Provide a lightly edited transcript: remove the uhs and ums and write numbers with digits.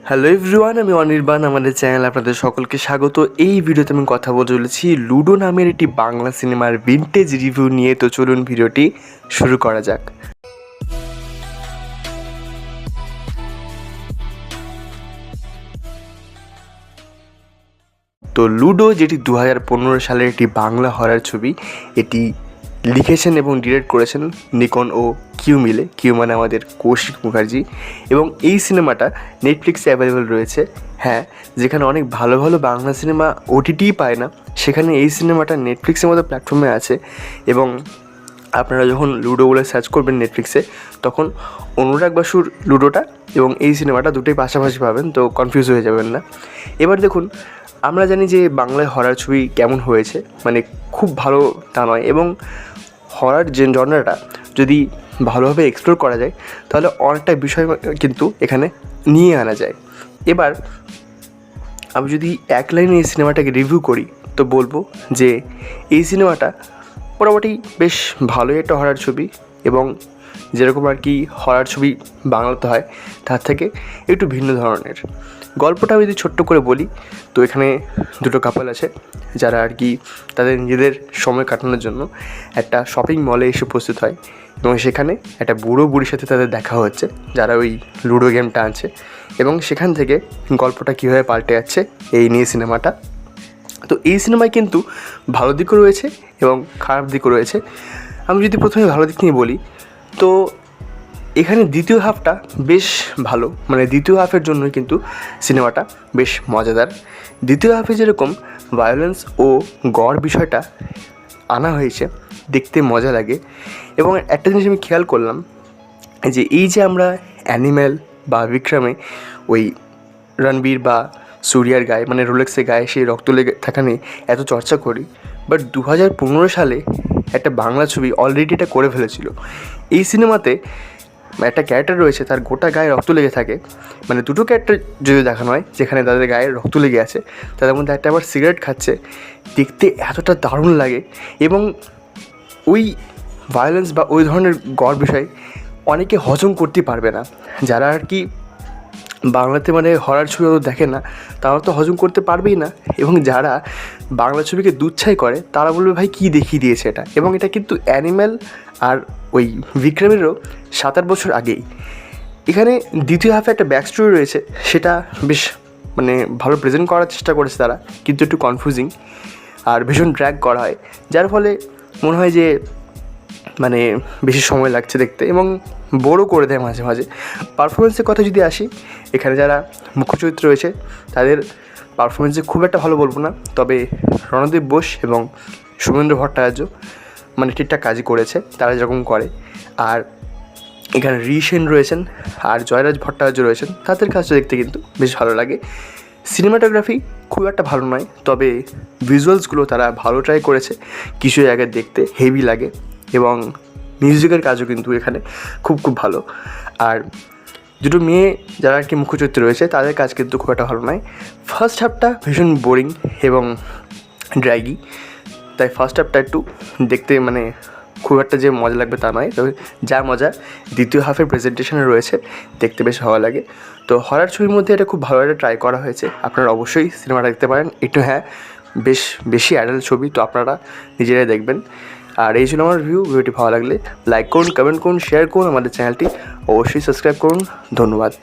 Hello everyone, আমি অনির্বাণ। আমাদের channel আপনাদের সকলকে স্বাগত। এই ভিডিওতে আমি কথা বলতে চলেছি লুডো নামের একটি বাংলা সিনেমার ভিনটেজ রিভিউ নিয়ে। তো চলুন ভিডিওটি শুরু করা যাক। তো লুডো, যেটি 2015 সালের একটি বাংলা হরার ছবি, এটি লিখেছেন এবং ডিরেক্ট করেছেন নিকন ও কিউ মিলে। কিউ মানে আমাদের কৌশিক মুখার্জি। এবং এই সিনেমাটা নেটফ্লিক্সে অ্যাভেলেবেল রয়েছে। হ্যাঁ, যেখানে অনেক ভালো ভালো বাংলা সিনেমা ওটিটিই পায় না, সেখানে এই সিনেমাটা নেটফ্লিক্সের মতো প্ল্যাটফর্মে আছে। এবং আপনারা যখন লুডো বলে সার্চ করবেন নেটফ্লিক্সে, তখন অনুরাগ বাসুর লুডোটা এবং এই সিনেমাটা দুটোই পাশাপাশি পাবেন, তো কনফিউজ হয়ে যাবেন না। এবার দেখুন, আমরা জানি যে বাংলায় হরার ছবি কেমন হয়েছে, মানে খুব ভালো তা নয়। এবং হরার যে জনরাটা যদি ভালোভাবে এক্সপ্লোর করা যায়, তাহলে অনেকটা বিষয় কিন্তু এখানে নিয়ে আনা যায়। এবার আমি যদি এক লাইনে এই সিনেমাটাকে রিভিউ করি, তো বলবো যে এই সিনেমাটা মোটামুটি বেশ ভালোই একটা হরার ছবি। এবং যেরকম আর কি হরার ছবি বাংলাতে হয়, তার থেকে একটু ভিন্ন ধরনের। গল্পটা আমি যদি ছোট্ট করে বলি, তো এখানে দুটো কাপল আছে যারা আর কি তাদের নিজেদের সময় কাটানোর জন্য একটা শপিং মলে এসে উপস্থিত হয়। এবং সেখানে একটা বুড়ো বুড়ির সাথে তাদের দেখা হচ্ছে, যারা ওই লুডো গেমটা আনছে। এবং সেখান থেকে গল্পটা কীভাবে পাল্টে যাচ্ছে এই নিয়ে সিনেমাটা। তো এই সিনেমায় কিন্তু ভালো দিকও রয়েছে এবং খারাপ দিকও রয়েছে। আমি যদি প্রথমে ভালো দিক নিয়ে বলি, তো এখানে দ্বিতীয় হাফটা বেশ ভালো, মানে দ্বিতীয় হাফের জন্যই কিন্তু সিনেমাটা বেশ মজাদার। দ্বিতীয় হাফে যেরকম ভায়োলেন্স ও গড় বিষয়টা আনা হয়েছে, দেখতে মজা লাগে। এবং একটা জিনিস আমি খেয়াল করলাম যে এই যে আমরা অ্যানিম্যাল বা বিক্রমে ওই রণবীর বা সূর্যার গায়ে, মানে রোলেক্সের গায়ে সেই রক্ত লেগে থাকা নিয়ে এত চর্চা করি, বাট 2015 সালে একটা বাংলা ছবি অলরেডি এটা করে ফেলেছিল। এই সিনেমাতে একটা ক্যারেক্টার রয়েছে, তার গোটা গায়ে রক্ত লেগে থাকে। মানে দুটো ক্যারেক্টার যদি দেখানো হয় যেখানে তাদের গায়ে রক্ত লেগে আছে, তাদের মধ্যে একটা আবার সিগারেট খাচ্ছে, দেখতে এতটা দারুণ লাগে। এবং ওই ভায়োলেন্স বা ওই ধরনের গড় বিষয় অনেকে হজম করতে পারবে না, যারা আর কি বাংলাতে মানে হরার ছবি অত দেখে না, তারা তো হজম করতে পারবেই না। এবং যারা বাংলা ছবিকে দুচ্ছাই করে, তারা বলবে ভাই কী দেখিয়ে দিয়েছে এটা। এবং এটা কিন্তু অ্যানিম্যাল আর ওই বিক্রমেরও 7-8 বছর আগেই। এখানে দ্বিতীয় হাফে একটা ব্যাক স্টোরি রয়েছে, সেটা বেশ মানে ভালো প্রেজেন্ট করার চেষ্টা করেছে তারা, কিন্তু একটু কনফিউজিং আর ভীষণ ড্র্যাগ করা হয়, যার ফলে মনে হয় যে মানে বেশি সময় লাগছে দেখতে এবং বোরও করে দেয় মাঝে মাঝে। পারফরমেন্সের কথা যদি আসি, এখানে যারা মুখ্য চরিত্র রয়েছে তাদের পারফরমেন্সে খুব একটা ভালো বলবো না, তবে রণদীপ বোস এবং সৌমেন্দ্র ভট্টাচার্য মানে ঠিকঠাক কাজই করেছে, তারা যেরকম করে। আর এখানে ঋষেন রয়েছেন আর জয়রাজ ভট্টাচার্য রয়েছেন, তাদের কাজটা দেখতে কিন্তু বেশ ভালো লাগে। সিনেমাটোগ্রাফি খুব একটা ভালো নয়, তবে ভিজুয়ালসগুলো তারা ভালো ট্রাই করেছে, কিছু জায়গায় দেখতে হেভি লাগে। এবং মিউজিকের কাজও কিন্তু এখানে খুব খুব ভালো। আর দুটো মেয়ে যারা আর কি মুখ্য চরিত্রে রয়েছে, তাদের কাজ কিন্তু খুব একটা ভালো নয়। ফার্স্ট হাফটা ভীষণ বোরিং এবং ড্র্যাগি, তাই ফার্স্ট হাফটা একটু দেখতে মানে খুব একটা যে মজা লাগবে তা নয়, তবে যা মজা দ্বিতীয় হাফের প্রেজেন্টেশনে রয়েছে, দেখতে বেশ ভালো লাগে। তো হরার ছবির মধ্যে এটা খুব ভালো একটা ট্রাই করা হয়েছে, আপনারা অবশ্যই সিনেমাটা দেখতে পারেন। একটু হ্যাঁ, বেশ বেশি অ্যাডাল্ট ছবি, তো আপনারা নিজেরাই দেখবেন। আর এই ছিল আমার ভিডিওটি ভালো লাগলে লাইক করুন, কমেন্ট করুন, শেয়ার করুন, আমাদের চ্যানেলটি অবশ্যই সাবস্ক্রাইব করুন। ধন্যবাদ।